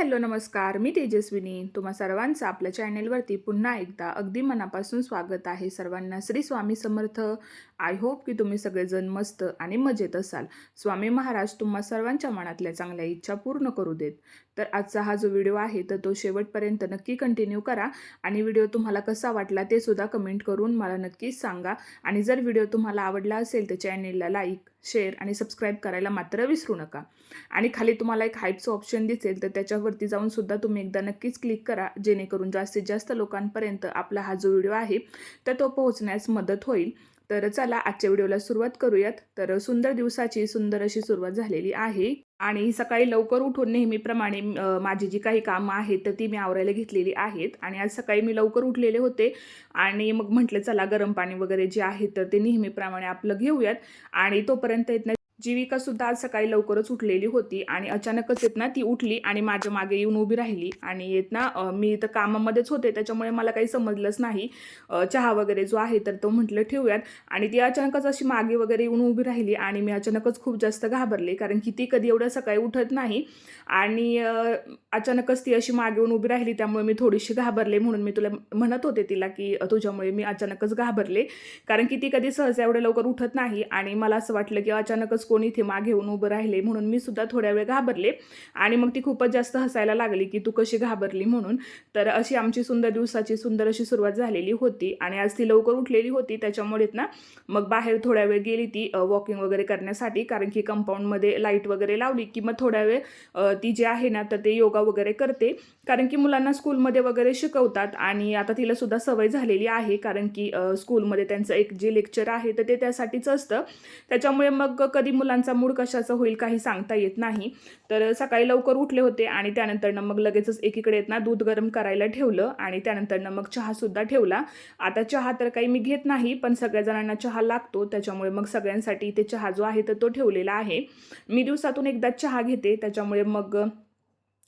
Hello नमस्कार. मी तेजस्विनी. तुम्हा सर्वांचं आपल्या चॅनेलवरती पुन्हा एकदा अगदी मनापासून स्वागत आहे. सर्वांना श्री स्वामी समर्थ. आय होप की तुम्ही सगळेजण मस्त आणि मजेत असाल. स्वामी महाराज तुम्हा सर्वांच्या मनातल्या चांगल्या इच्छा पूर्ण करू देत. तर आजचा हा जो व्हिडिओ आहे तर तो शेवटपर्यंत नक्की कंटिन्यू करा आणि व्हिडिओ तुम्हाला कसा वाटला ते सुद्धा कमेंट करून मला नक्कीच सांगा. आणि जर व्हिडिओ तुम्हाला आवडला असेल तर चॅनेलला लाईक, शेअर आणि सबस्क्राईब करायला मात्र विसरू नका. आणि खाली तुम्हाला एक हाईपचं ऑप्शन दिसेल तर त्याच्यावरती जाऊन सुद्धा तुम्ही एकदा नक्कीच क्लिक करा, जेणेकरून जास्तीत जास्त लोकांपर्यंत आपला हा जो व्हिडिओ आहे तर तो पोहोचण्यास मदत होईल. तर चला आजच्या व्हिडिओला सुरुवात करूयात. तर सुंदर दिवसाची सुंदर अशी सुरुवात झालेली आहे आणि सकाळी लवकर उठून नेहमीप्रमाणे माझी जी काही कामं आहेत तर ती मी आवरायला घेतलेली आहेत. आणि आज सकाळी मी लवकर उठलेले होते आणि मग म्हटलं चला गरम पाणी वगैरे जे आहे तर ते नेहमीप्रमाणे आपलं घेऊयात. आणि तोपर्यंत जीविका सुद्धा आज सकाळी लवकरच उठलेली होती आणि अचानकच ती उठली आणि माझ्या मागे येऊन उभी राहिली. आणि मी तर कामामध्येच होते त्याच्यामुळे मला काही समजलंच नाही. चहा वगैरे जो आहे तर तो म्हटलं ठेवूयात. आणि ती अचानकच अशी मागे वगैरे येऊन उभी राहिली आणि मी अचानकच खूप जास्त घाबरले, कारण की ती कधी एवढ्या सकाळी उठत नाही. आणि अचानकच ती अशी मागे येऊन उभी राहिली, त्यामुळे मी थोडीशी घाबरले. म्हणून मी तुला म्हणत होते तिला की तुझ्यामुळे मी अचानकच घाबरले, कारण की ती कधी सहसा एवढ्या लवकर उठत नाही. आणि मला असं वाटलं की अचानकच कोणी इथे मागे येऊन उभं राहिले, म्हणून मी सुद्धा थोड्या वेळ घाबरले. आणि मग ती खूपच जास्त हसायला लागली की तू कशी घाबरली म्हणून. तर अशी आमची सुंदर दिवसाची सुंदर अशी सुरुवात झालेली होती. आणि आज ती लवकर उठलेली होती त्याच्यामुळे मग बाहेर थोड्या वेळ गेली ती वॉकिंग वगैरे करण्यासाठी, कारण की कंपाऊंडमध्ये लाईट वगैरे लावली की मग थोड्या वेळ ती जे आहे ना तर ते योगा वगैरे करते, कारण की मुलांना स्कूलमध्ये वगैरे शिकवतात. आणि आता तिला सुद्धा सवय झालेली आहे, कारण की स्कूलमध्ये त्यांचं एक जे लेक्चर आहे तर ते त्यासाठीच असतं. त्याच्यामुळे मग कधी मुलांचा मूड कशाचा होईल काही सांगता येत नाही. तर सकाळी लवकर उठले होते आणि त्यानंतरनं मग लगेचच एकीकडे दूध गरम करायला ठेवलं आणि त्यानंतरनं मग चहासुद्धा ठेवला. आता चहा तर काही मी घेत नाही, पण सगळ्या जणांना चहा लागतो, त्याच्यामुळे मग सगळ्यांसाठी इथे चहा जो आहे तर तो ठेवलेला आहे. मी दिवसातून एकदा चहा घेते, त्याच्यामुळे मग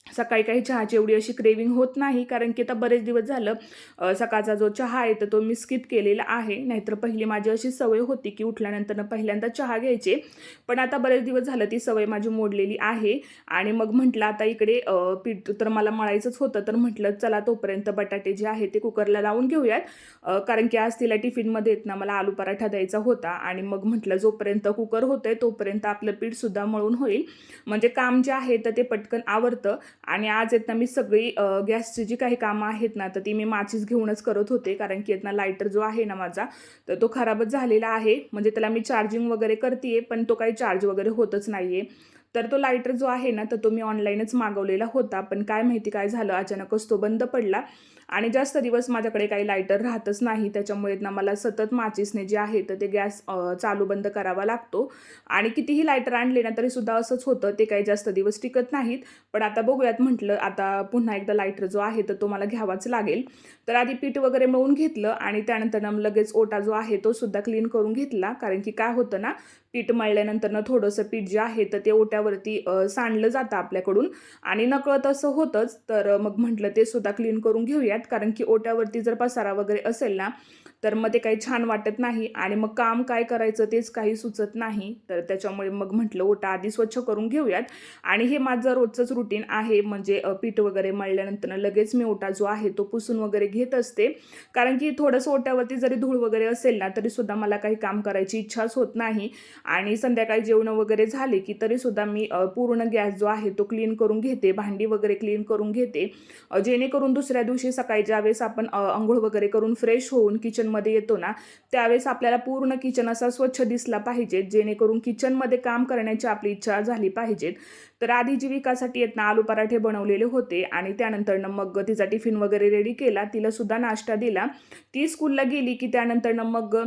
सकाळी काही चहाची एवढी अशी क्रेविंग होत नाही, कारण की आता बरेच दिवस झालं सकाळचा जो चहा आहे तर तो मी स्किप केलेला आहे. नाहीतर पहिली माझी अशी सवय होती की उठल्यानंतर पहिल्यांदा चहा घ्यायचे, पण आता बरेच दिवस झालं ती सवय माझी मोडलेली आहे. आणि मग म्हटलं आता इकडे पीठ तर मला मळायचंच होतं, तर म्हटलं चला तोपर्यंत बटाटे जे आहे ते कुकरला लावून घेऊयात, कारण की आज तिला टिफिनमध्ये मला आलू पराठा द्यायचा होता. आणि मग म्हटलं जोपर्यंत कुकर होतंय तोपर्यंत आपलं पीठसुद्धा मळून होईल, म्हणजे काम जे आहे तर ते पटकन आवरतं. आणि आज मी सगळी गॅसची जी काही कामं आहेत ना तर ती मी माचीस घेऊनच करत होते, कारण की लायटर जो आहे ना माझा तर तो खराबच झालेला आहे. म्हणजे त्याला मी चार्जिंग वगैरे करते पण तो काही चार्ज वगैरे होतच नाही आहे. तर तो लायटर जो आहे ना तर तो मी ऑनलाईनच मागवलेला होता, पण काय माहिती काय झालं अचानकच तो बंद पडला. आणि जास्त दिवस माझ्याकडे काही लायटर राहतच नाही, त्याच्यामुळे मला सतत माचीसने जे आहे तर ते गॅस चालू बंद करावा लागतो. आणि कितीही लायटर आणले ना तरीसुद्धा असंच होतं, ते काही जास्त दिवस टिकत नाहीत. पण आता बघूयात, म्हटलं आता पुन्हा एकदा लायटर जो आहे तर तो मला घ्यावाच लागेल. तर आधी पीठ वगैरे मळून घेतलं आणि त्यानंतर लगेच ओटा जो आहे तो सुद्धा क्लीन करून घेतला, कारण की काय होतं ना पीठ मळल्यानंतर थोडंसं पीठ जे आहे तर ते ओट्यावरती सांडलं जातं आपल्याकडून आणि नकळत असं होतंच. तर मग म्हटलं ते सुद्धा क्लीन करून घेऊयात, कारण की ओट्यावरती जर पसारा वगैरे असेल ना तर मग ते काही छान वाटत नाही आणि मग काम काय करायचं तेच काही सुचत नाही. तर त्याच्यामुळे मग म्हटलं ओटा आधी स्वच्छ करून घेऊयात. आणि हे माझं रोजचंच रुटीन आहे, म्हणजे पीठ वगैरे मळल्यानंतर लगेच मी ओटा जो आहे तो पुसून वगैरे घेत असते, कारण की थोडंसं ओट्यावरती जरी धूळ वगैरे असेल ना तरीसुद्धा मला काही काम करायची इच्छाच होत नाही. आणि संध्याकाळी जेवण वगैरे झाले की तरीसुद्धा मी पूर्ण गॅस जो आहे तो क्लीन करून घेते, भांडी वगैरे क्लीन करून घेते, जेणेकरून दुसऱ्या दिवशी सकाळी ज्यावेळेस आपण अंघोळ वगैरे करून फ्रेश होऊन किचनमध्ये येतो ना त्यावेळेस आपल्याला पूर्ण किचन असा स्वच्छ दिसला पाहिजे, जेणेकरून किचनमध्ये काम करण्याची आपली इच्छा झाली पाहिजे. तर आधी जीविकासाठी आलू पराठे बनवलेले होते आणि त्यानंतर मग तिचा टिफिन वगैरे रेडी केला, तिला सुद्धा नाश्ता दिला. ती स्कूलला गेली की त्यानंतर मग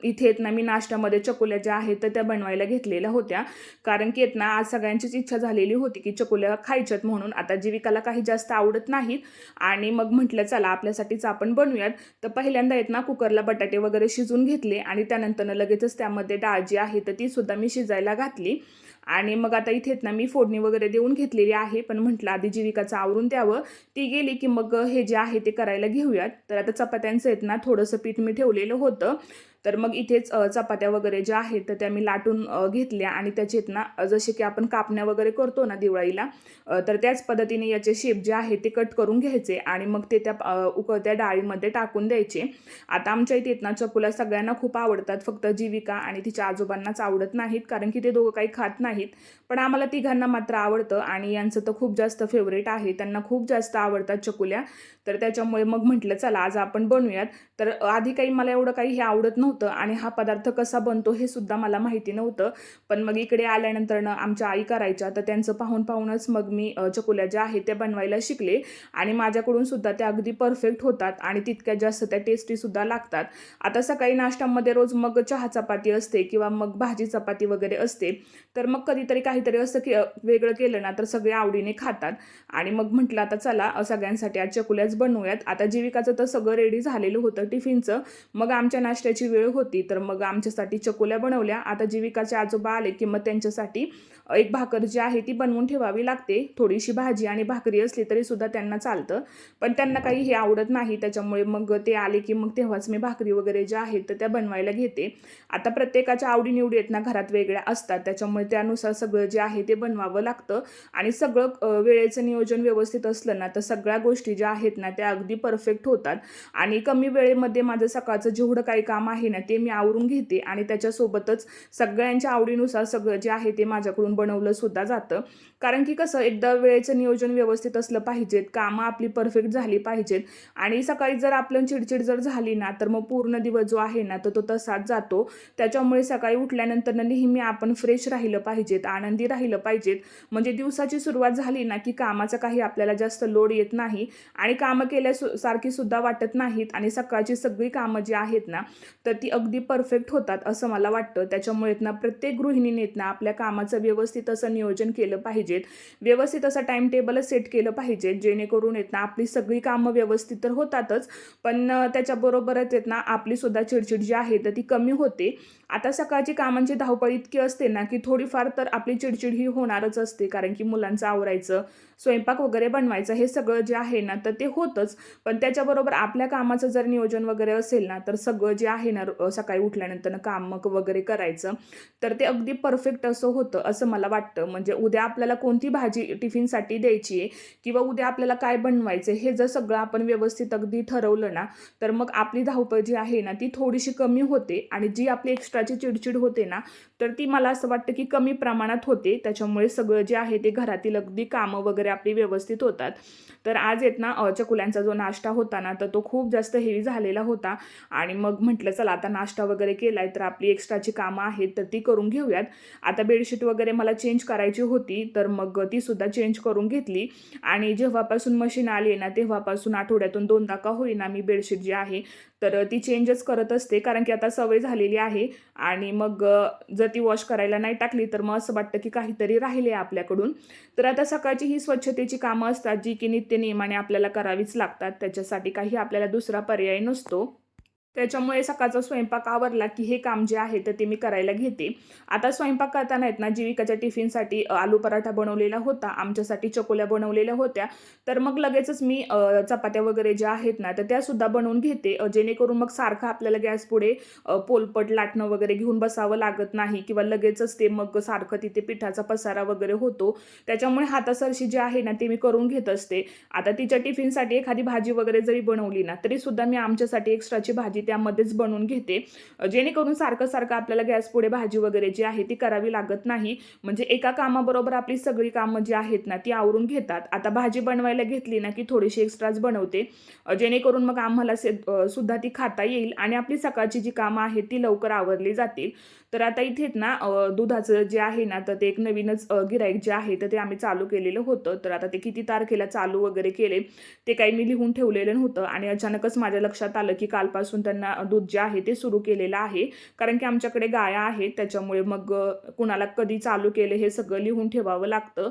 इथे मी नाश्त्यामध्ये चकोल्या ज्या आहेत तर त्या बनवायला घेतलेल्या होत्या, कारण की आज सगळ्यांचीच इच्छा झालेली होती की चकोल्या खायच्यात म्हणून. आता जीविकाला काही जास्त आवडत नाहीत आणि मग म्हटलं चला आपल्यासाठीच आपण बनवूयात. तर पहिल्यांदा कुकरला बटाटे वगैरे शिजून घेतले आणि त्यानंतर लगेचच त्यामध्ये डाळ जी आहे तर ती सुद्धा मी शिजायला घातली. आणि मग आता इथे मी फोडणी वगैरे देऊन घेतलेली आहे, पण म्हटलं आधी जीविकाचं आवरून द्यावं. ती गेली की मग हे जे आहे ते करायला घेऊयात. तर आता चपात्यांचं थोडंसं पीठ मी ठेवलेलं होतं, तर मग इथेच चपात्या वगैरे ज्या आहेत तर त्या मी लाटून घेतल्या आणि त्याच्यात ना जसे की आपण कापण्या वगैरे करतो ना दिवाळीला, तर त्याच पद्धतीने याचे शेप जे आहे ते कट करून घ्यायचे आणि मग ते त्या उकळत्या डाळीमध्ये टाकून द्यायचे. आता आमच्या इथे ना चकुल्या सगळ्यांना खूप आवडतात, फक्त जीविका आणि तिच्या आजोबांनाच आवडत नाहीत, कारण की ते दोघं काही खात नाहीत. पण आम्हाला तिघांना मात्र आवडतं आणि यांचं तर खूप जास्त फेवरेट आहे, त्यांना खूप जास्त आवडतात चकुल्या. तर त्याच्यामुळे मग म्हटलं चला आज आपण बनवूयात. तर आधी काही मला एवढं काही हे आवडत नव्हतं आणि हा पदार्थ कसा बनतो हे सुद्धा मला माहिती नव्हतं. पण मग इकडे आल्यानंतर आमच्या आई करायच्या, तर त्यांचं पाहूनच मग मी चकुल्या ज्या आहेत त्या बनवायला शिकले आणि माझ्याकडून सुद्धा त्या अगदी परफेक्ट होतात आणि तितक्या जास्त त्या टेस्टी सुद्धा लागतात. आता सकाळी नाश्त्यामध्ये रोज मग चहा चपाती असते किंवा मग भाजी चपाती वगैरे असते, तर मग कधीतरी काहीतरी असं वेगळं केलं ना तर सगळे आवडीने खातात. आणि मग म्हटलं आता चला सगळ्यांसाठी आज चकुल्याच बनवूयात. आता जीविकाचं तर सगळं रेडी झालेलं होतं टिफिनचं, मग आमच्या नाश्त्याची वेळ होती तर मग आमच्यासाठी चकुल्या बनवल्या. आता जीविकाचे आजोबा आले की मग त्यांच्यासाठी एक भाकर जी आहे ती बनवून ठेवावी लागते. थोडीशी भाजी आणि भाकरी असली तरी सुद्धा त्यांना चालतं, पण त्यांना काही हे आवडत नाही. त्याच्यामुळे मग ते आले की मग तेव्हाच मी भाकरी वगैरे ज्या आहेत तर त्या बनवायला घेते. आता प्रत्येकाच्या आवडीनिवडी आहेत ना घरात वेगळ्या असतात, त्याच्यामुळे त्यानुसार सगळं जे आहे ते बनवावं लागतं. आणि सगळं वेळेचं नियोजन व्यवस्थित असलं ना तर सगळ्या गोष्टी ज्या आहेत ना त्या अगदी परफेक्ट होतात. आणि कमी वेळेमध्ये माझं सकाळचं जेवढं काही काम आहे ना ते मी आवरून घेते आणि त्याच्यासोबतच सगळ्यांच्या आवडीनुसार सगळं जे आहे ते माझ्याकडून बनवलं सुद्धा जातं. कारण की कसं एकदा वेळेचं नियोजन व्यवस्थित असलं पाहिजेत, कामं आपली परफेक्ट झाली पाहिजेत. आणि सकाळी जर आपलं चिडचिड जर झाली ना तर मग पूर्ण दिवस जो आहे ना तो तसाच जातो. त्याच्यामुळे सकाळी उठल्यानंतर नेहमी आपण फ्रेश राहिलं पाहिजेत, आनंदी राहिलं पाहिजेत. म्हणजे दिवसाची सुरुवात झाली ना की कामाचा काही आपल्याला जास्त लोड येत नाही आणि कामं केल्यासारखी सुद्धा वाटत नाहीत आणि सकाळची सगळी कामं जी आहेत ना तर ती अगदी परफेक्ट होतात असं मला वाटतं. त्याच्यामुळे ना प्रत्येक गृहिणीने ना आपल्या कामाचं व्यवस्थित असं नियोजन केलं पाहिजेत, व्यवस्थित असं टाइम टेबलच सेट केलं पाहिजे, जेणेकरून ना आपली सगळी कामं व्यवस्थित तर होतातच, पण त्याच्याबरोबरच ना आपली सुद्धा चिडचिड जी आहे तर ती कमी होते. आता सकाळची कामांची धावपळ इतकी असते ना की थोडीफार तर आपली चिडचिड ही होणारच असते, कारण की मुलांचं आवरायचं, स्वयंपाक वगैरे बनवायचं हे सगळं जे आहे ना तर ते होतंच. पण त्याच्याबरोबर आपल्या कामाचं जर नियोजन वगैरे असेल ना तर सगळं जे आहे ना सकाळी उठल्यानंतर काम वगैरे करायचं तर ते अगदी परफेक्ट असं होतं असं मला वाटतं. म्हणजे उद्या आपल्याला कोणती भाजी टिफिनसाठी द्यायची आहे किंवा उद्या आपल्याला काय बनवायचं हे जर सगळं आपण व्यवस्थित अगदी ठरवलं ना तर मग आपली धावपळ जी आहे ना ती थोडीशी कमी होते आणि जी आपली एक्स्ट्राची चिडचिड होते ना तर ती मला असं वाटतं की कमी प्रमाणात होते. त्याच्यामुळे सगळं जे आहे ते घरातील अगदी कामं वगैरे आपली व्यवस्थित होतात. तर आज ना चकुल्यांचा जो नाश्ता होता ना तर तो खूप जास्त हेवी झालेला होता आणि मग म्हटलं चला आता नाश्ता वगैरे केलाय तर आपली एक्स्ट्राची कामं आहेत तर ती करून घेऊयात. आता बेडशीट वगैरे मला चेंज करायची होती तर मग ती सुद्धा चेंज करून घेतली आणि जेव्हापासून मशीन आली ना तेव्हापासून आठवड्यातून 2दा का होईना मी बेडशीट जी आहे तर ती चेंजच करत असते, कारण की आता सवय झालेली आहे. आणि मग जर ती वॉश करायला नाही टाकली तर मग असं वाटतं की काहीतरी राहिले आपल्याकडून. तर आता सकाळची ही स्वच्छतेची कामं असतात जी की नित्यनेमाने आपल्याला करावीच लागतात, त्याच्यासाठी काही आपल्याला दुसरा पर्याय नसतो. त्याच्यामुळे सकाळचा स्वयंपाक आवरला की हे काम जे आहे तर ते मी करायला घेते. आता स्वयंपाक करताना ना जीविकाच्या टिफिनसाठी आलू पराठा बनवलेला होता, आमच्यासाठी चकोल्या बनवलेल्या होत्या. तर मग लगेचच मी चपात्या वगैरे ज्या आहेत ना तर त्यासुद्धा बनवून घेते, जेणेकरून मग सारखं आपल्याला गॅस पुढे पोलपट लाटणं वगैरे घेऊन बसावं लागत नाही किंवा लगेचच ते मग सारखं तिथे पिठाचा पसारा वगैरे होतो. त्याच्यामुळे हातासरशी जे आहे ना ते मी करून घेत असते. आता तिच्या टिफिनसाठी एखादी भाजी वगैरे जरी बनवली ना तरीसुद्धा मी आमच्यासाठी एक्स्ट्राची भाजी त्यामध्येच बनवून घेते, जेणेकरून सारखं आपल्याला गॅस पुढे भाजी वगैरे जी आहे ती करावी लागत नाही. म्हणजे एका कामाबरोबर आपली सगळी कामं जी आहेत ना ती आवरून घेतात. आता भाजी बनवायला घेतली ना की थोडीशी एक्स्ट्राच बनवते, जेणेकरून मग आम्हाला सुद्धा ती खाता येईल आणि आपली सकाळची जी कामं आहेत ती लवकर आवरली जातील. तर आता इथेच ना दुधाचं जे आहे ना तर ते एक नवीनच गिऱ्हाईक जे आहे तर ते आम्ही चालू केलेलं होतं. तर आता ते किती तारखेला चालू वगैरे केले ते काही मी लिहून ठेवलेलं नव्हतं आणि अचानकच माझ्या लक्षात आलं की कालपासून त्यांना दूध जे आहे ते सुरू केलेलं आहे, कारण की आमच्याकडे गाया आहेत. त्याच्यामुळे मग कुणाला कधी चालू केले हे सगळं लिहून ठेवावं लागतं,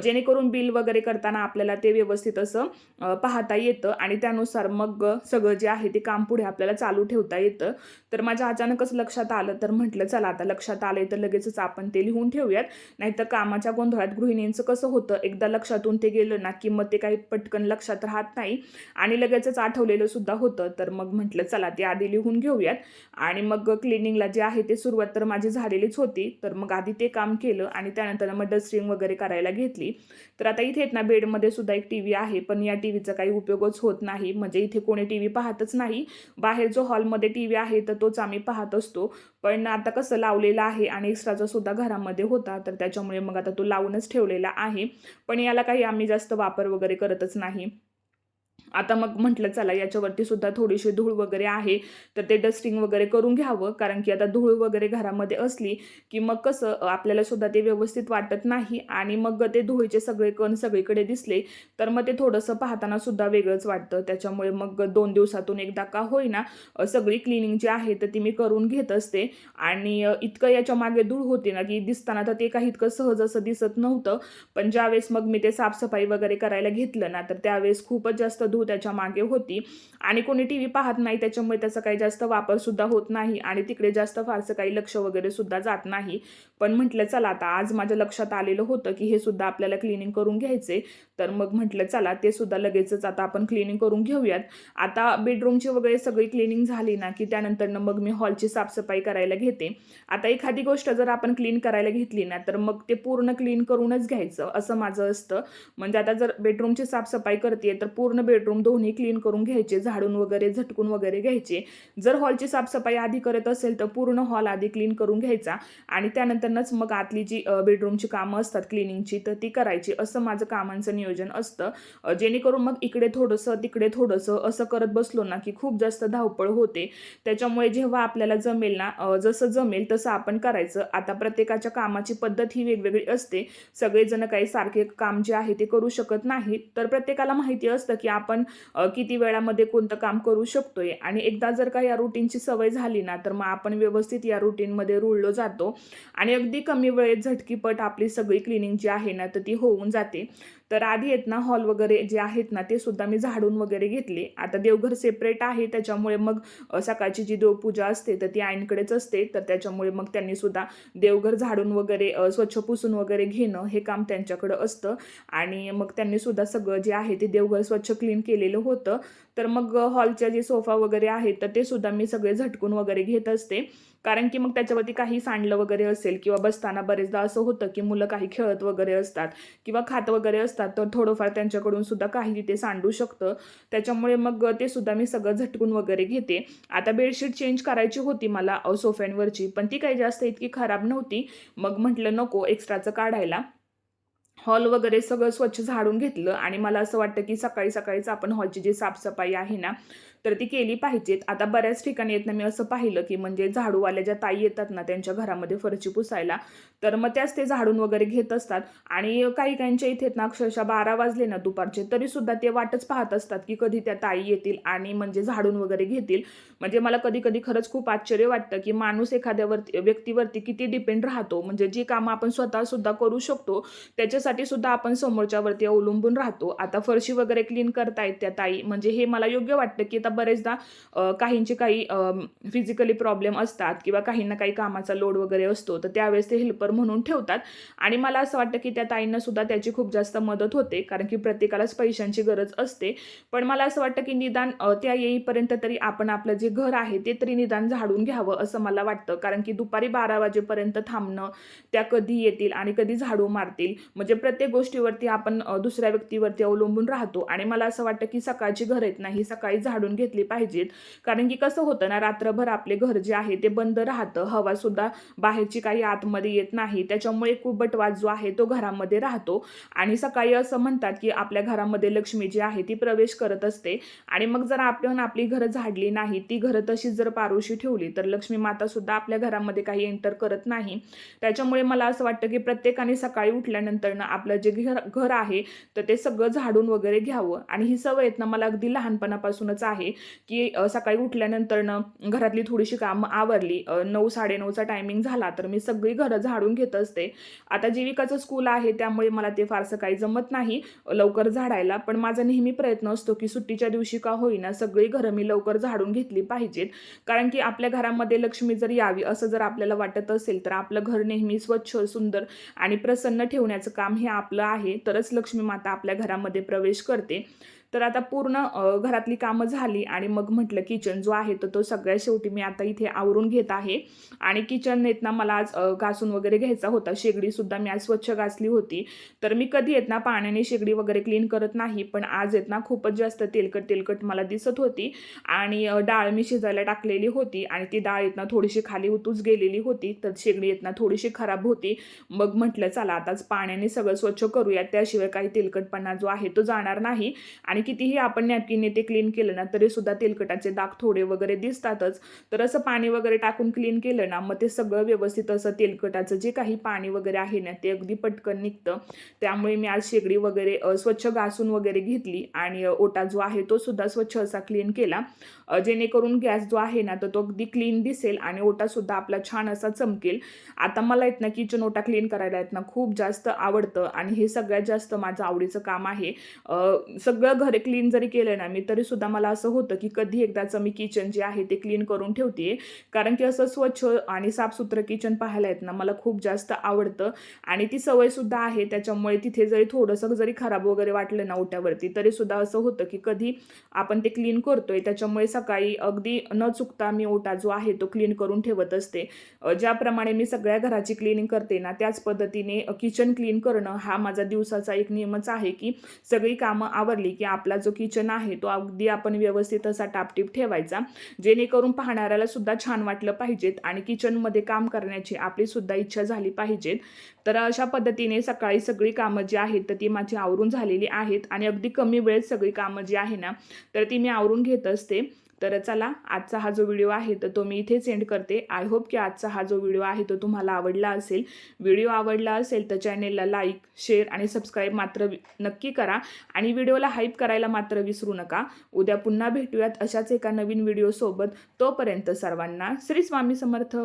जेणेकरून बिल वगैरे करताना आपल्याला ते व्यवस्थित असं पाहता येतं आणि त्यानुसार मग सगळं जे आहे ते काम पुढे आपल्याला चालू ठेवता येतं. तर माझ्या अचानकच लक्षात आलं तर म्हटलं चला आता लक्षात आलंय तर लगेचच आपण ते लिहून ठेवूयात. नाहीतर कामाच्या गोंधळात गृहिणींचं कसं होतं एकदा लक्षातून ते गेलं ना की मग ते काही पटकन लक्षात राहत नाही आणि लगेचच आठवलेलं सुद्धा होतं. तर मग म्हटलं चला ते आधी लिहून घेऊयात आणि मग क्लिनिंगला जे आहे ते सुरुवात तर माझी झालेलीच होती. तर मग आधी ते काम केलं आणि त्यानंतर मग डस्टिंग वगैरे करायला घेतली. तर आता इथे ना बेडमध्ये सुद्धा एक टीव्ही आहे, पण या टीव्हीचा काही उपयोगच होत नाही. म्हणजे इथे कोणी टीव्ही पाहतच नाही. बाहेर जो हॉलमध्ये टीव्ही आहे तर तोच आम्ही पाहत असतो. पण आता कसं लावलेला आहे आणि एक्स्ट्राचा सुद्धा घरामध्ये होता, तर त्याच्यामुळे मग आता तो लावूनच ठेवलेला आहे. पण याला काही आम्ही जास्त वापर वगैरे करतच नाही. आता मग म्हटलं चला याच्यावरती सुद्धा थोडीशी धूळ वगैरे आहे, तर ते डस्टिंग वगैरे करून घ्यावं. कारण की आता धूळ वगैरे घरामध्ये असली, की मग कसं आपल्याला सुद्धा ते व्यवस्थित वाटत नाही आणि मग ते धुळीचे सगळे कण सगळीकडे दिसले, तर मग ते थोडंसं पाहताना सुद्धा वेगळंच वाटतं. त्याच्यामुळे मग 2 दिवसातून एकदा का होईना सगळी क्लिनिंग जी आहे तर ती मी करून घेत असते. आणि इतकं याच्यामागे धूळ होती ना, की दिसताना तर ते काही इतकं सहज असं दिसत नव्हतं. पण ज्यावेळेस मग मी ते साफसफाई वगैरे करायला घेतलं ना, तर त्यावेळेस खूपच जास्त धूळ त्याच्या मागे होती आणि कोणी टीव्ही पाहत नाही, त्याच्यामुळे त्याचा काही जास्त वापर सुद्धा होत नाही आणि तिकडे जास्त फारसं काही लक्ष वगैरे सुद्धा जात नाही. पण म्हटलं चला आता आज माझ्या लक्षात आलेलं होतं, की हे सुद्धा आपल्याला क्लिनिंग करून घ्यायचे. तर मग म्हटलं चला ते सुद्धा लगेचच आता आपण क्लिनिंग करून घेऊयात. आता बेडरूमची वगैरे सगळी क्लिनिंग झाली ना, की त्यानंतर मग मी हॉलची साफसफाई करायला घेते. आता एखादी गोष्ट जर आपण क्लीन करायला घेतली ना, तर मग ते पूर्ण क्लीन करूनच घ्यायचं असं माझं असतं. म्हणजे आता जर बेडरूमची साफसफाई करते तर पूर्ण बेडरूम दोन्ही क्लीन करून घ्यायचे, झाडून वगैरे झटकून वगैरे घ्यायचे. जर हॉलची साफसफाई आधी करत असेल तर पूर्ण हॉल आधी क्लीन करून घ्यायचा आणि त्यानंतरच मग आतली जी बेडरूमची कामं असतात क्लिनिंगची तर ती करायची, असं माझं कामांचं नियोजन असतं. जेणेकरून मग इकडे थोडंसं तिकडे थोडंसं असं करत बसलो ना, की खूप जास्त धावपळ होते. त्याच्यामुळे जेव्हा आपल्याला जमेल ना, जसं जमेल तसं आपण करायचं. आता प्रत्येकाच्या कामाची पद्धत ही वेगवेगळी असते. सगळेजण काही सारखे काम जे आहे ते करू शकत नाहीत. तर प्रत्येकाला माहिती असतं, की आपण किती वेळामध्ये कोणतं काम करू शकतोय आणि एकदा जर का या रुटीनची सवय झाली ना, तर मग आपण व्यवस्थित या रुटीनमध्ये रुळलो जातो आणि अगदी कमी वेळेत झटकीपट आपली सगळी क्लिनिंग जी आहे ना, तर ती होऊन जाते. तर आधी आहेत ना हॉल वगैरे जे आहेत ना, ते सुद्धा मी झाडून वगैरे घेतले. आता देवघर सेपरेट आहे, त्याच्यामुळे मग सकाळची जी देवपूजा असते तर ती आईंकडेच असते. तर त्याच्यामुळे मग त्यांनी सुद्धा देवघर झाडून वगैरे स्वच्छ पुसून वगैरे घेणं हे काम त्यांच्याकडं असतं आणि मग त्यांनी सुद्धा सगळं जे आहे ते देवघर स्वच्छ क्लीन केलेलं होतं. तर मग हॉलच्या जे सोफा वगैरे आहेत तर ते सुद्धा मी सगळे झटकून वगैरे घेत असते. कारण की मग त्याच्यावरती काही सांडलं वगैरे असेल किंवा बसताना बरेचदा असं होतं, की मुलं काही खेळत वगैरे असतात किंवा खात वगैरे असतात, तर थोडंफार त्यांच्याकडून सुद्धा काही तिथे सांडू शकतं. त्याच्यामुळे मग ते सुद्धा मी सगळं झटकून वगैरे घेते. आता बेडशीट चेंज करायची होती मला सोफ्यांवरची, पण ती काही जास्त इतकी खराब नव्हती. मग म्हटलं नको एक्स्ट्राचं काढायला. हॉल वगैरे सगळं स्वच्छ झाडून घेतलं आणि मला असं वाटतं, की सकाळी-सकाळीच आपण हॉलची जी साफसफाई आहे ना, तर ती केली पाहिजेत. आता बऱ्याच ठिकाणी आहेत ना, मी असं पाहिलं, की म्हणजे झाडूवाल्या ज्या ताई येतात ना, त्यांच्या घरामध्ये फरची पुसायला, तर मग त्याच ते झाडून वगैरे घेत असतात आणि काही-काहींच्या इथे ना अक्षरशः 12 वाजले ना दुपारचे, तरीसुद्धा ते वाटच पाहत असतात, की कधी त्या ताई येतील आणि म्हणजे झाडून वगैरे घेतील. म्हणजे मला कधी-कधी खरंच खूप आश्चर्य वाटतं, की माणूस एखाद्यावरती व्यक्तीवरती किती डिपेंड राहतो. म्हणजे जी कामं आपण स्वतःसुद्धा करू शकतो, त्याच्यासाठी सुद्धा आपण समोरच्यावरती अवलंबून राहतो. आता फरशी वगैरे क्लीन करतायत त्या ताई, म्हणजे हे मला योग्य वाटतं, की आता बरेचदा काहींचे काही फिजिकली प्रॉब्लेम असतात किंवा काहींना काही कामाचा लोड वगैरे असतो, तर त्यावेळेस ते हेल्पर म्हणून ठेवतात आणि मला असं वाटतं, की त्या ताईंना सुद्धा त्याची खूप जास्त मदत होते. कारण की प्रत्येकालाच पैशांची गरज असते. पण मला असं वाटतं, की निदान त्या येईपर्यंत तरी आपण आपलं जे घर आहे ते तरी निदान झाडून घ्यावं, असं मला वाटतं. कारण की दुपारी 12 वाजेपर्यंत थांबणं, त्या कधी येतील आणि कधी झाडू मारतील, म्हणजे प्रत्येक गोष्टीवरती आपण दुसऱ्या व्यक्तीवरती अवलंबून राहतो आणि मला असं वाटतं, की सकाळची घरं आहेत ना, ही सकाळी झाडून घेतली पाहिजेत. कारण की कसं होतं ना, रात्रभर आपले घर जे आहे ते बंद राहतं. हवासुद्धा बाहेरची काही आतमध्ये येत नाही. त्याच्यामुळे कुबटवास जो आहे तो घरामध्ये राहतो आणि सकाळी असं म्हणतात, की आपल्या घरामध्ये लक्ष्मी जी आहे ती प्रवेश करत असते आणि मग जर आपण आपली घरं झाडली नाही, ती घरं तशीच जर पारोशी ठेवली, तर लक्ष्मी मातासुद्धा आपल्या घरामध्ये काही एंटर करत नाही. त्याच्यामुळे मला असं वाटतं, की प्रत्येकाने सकाळी उठल्यानंतर ना आपलं जे घर घर आहे तर ते सगळं झाडून वगैरे घ्यावं आणि ही सवय आहेत ना मला अगदी लहानपणापासूनच आहे, की सकाळी उठल्यानंतर ना घरातली थोडीशी कामं आवरली, 9-9:30चा टायमिंग झाला तर मी सगळी घरं झाडून घेत असते. आता जीविकाचं स्कूल आहे त्यामुळे मला ते फारसं काही जमत नाही लवकर झाडायला, पण माझा नेहमी प्रयत्न असतो, की सुट्टीच्या दिवशी का होईना सगळी घरं मी लवकर झाडून घेतली पाहिजेत. कारण की आपल्या घरामध्ये लक्ष्मी जर यावी असं जर आपल्याला वाटत असेल, तर आपलं घर नेहमी स्वच्छ, सुंदर आणि प्रसन्न ठेवण्याचं काम हे आपलं आहे. तरच लक्ष्मी माता आपल्या घरामध्ये प्रवेश करते. तर आता पूर्ण घरातली कामं झाली आणि मग म्हटलं किचन जो आहे तर तो सगळ्यात शेवटी मी आता इथे आवरून घेत आहे. आणि किचन आहेत ना मला आज घासून वगैरे घ्यायचा होता. शेगडीसुद्धा मी आज स्वच्छ घासली होती. तर मी कधी आहेत ना पाण्याने शेगडी वगैरे क्लीन करत नाही, पण आज आहेत ना खूपच जास्त तेलकट तेलकट मला दिसत होती. आणि डाळ मी शिजायला टाकलेली होती आणि ती डाळ आहेत ना थोडीशी खाली उतूच गेलेली होती, तर शेगडी आहेत ना थोडीशी खराब होती. मग म्हटलं चला आताच पाण्याने सगळं स्वच्छ करूया, त्याशिवाय काही तेलकटपणा जो आहे तो जाणार नाही. आणि कितीही आपण नॅपकिनने ते क्लीन केलं ना तरी सुद्धा तेलकटाचे डाग थोडे वगैरे दिसतातच. तर असं पाणी वगैरे टाकून क्लीन केलं ना मग ते सगळं व्यवस्थित असं तेलकटाचं जे काही पाणी वगैरे आहे ना ते अगदी पटकन निघतं. त्यामुळे मी आज शेगडी वगैरे स्वच्छ घासून वगैरे घेतली आणि ओटा जो आहे तो सुद्धा स्वच्छ असा क्लीन केला, जेणेकरून गॅस जो आहे ना तर तो अगदी क्लीन दिसेल आणि ओटा सुद्धा आपला छान असा चमकेल. आता मला आहेत ना किचन ओटा क्लीन करायला आहेत ना खूप जास्त आवडतं आणि हे सगळ्यात जास्त माझं आवडीचं काम आहे. सगळं घर क्लीन जरी केलं ना मी तरी सुद्धा मला असं होतं की कधी एकदाचं मी किचन जे आहे ते क्लीन करून ठेवते, कारण की असं स्वच्छ आणि साफसुथरं किचन पाहायला आहेत ना मला खूप जास्त आवडतं. आणि ती सवय सुद्धा आहे, त्याच्यामुळे तिथे जरी थोडंसं जरी खराब वगैरे वाटलं ना ओट्यावरती तरी सुद्धा असं होतं की कधी आपण ते क्लीन करतोय, त्याच्यामुळे सकाळी अगदी न चुकता मी ओटा जो आहे तो क्लीन करून ठेवत असते. ज्याप्रमाणे मी सगळ्या घराची क्लिनिंग करते ना त्याच पद्धतीने किचन क्लीन करणं हा माझा दिवसाचा एक नियमच आहे की सगळी कामं आवरली की आपला जो किचन आहे तो अगदी आपण व्यवस्थित असा टापटीप ठेवायचा, जेणेकरून पाहणाऱ्याला सुद्धा छान वाटलं पाहिजेत आणि किचनमध्ये काम करण्याची आपली सुद्धा इच्छा झाली पाहिजेत. तर अशा पद्धतीने सकाळी सगळी कामं जी आहेत तर ती माझी आवरून झालेली आहेत आणि अगदी कमी वेळेत सगळी कामं जी आहे ना तर ती मी आवरून घेत असते. तर चला आजचा हा जो व्हिडिओ आहे तर तो मी इथे सेंड करते. आय होप की आजचा हा जो व्हिडिओ आहे तो तुम्हाला आवडला असेल. व्हिडिओ आवडला असेल तर चॅनेलला लाईक, शेअर आणि सबस्क्राईब मात्र नक्की करा आणि व्हिडिओला हाईप करायला मात्र विसरू नका. उद्या पुन्हा भेटूयात अशाच एका नवीन व्हिडिओसोबत. तोपर्यंत सर्वांना श्री स्वामी समर्थ.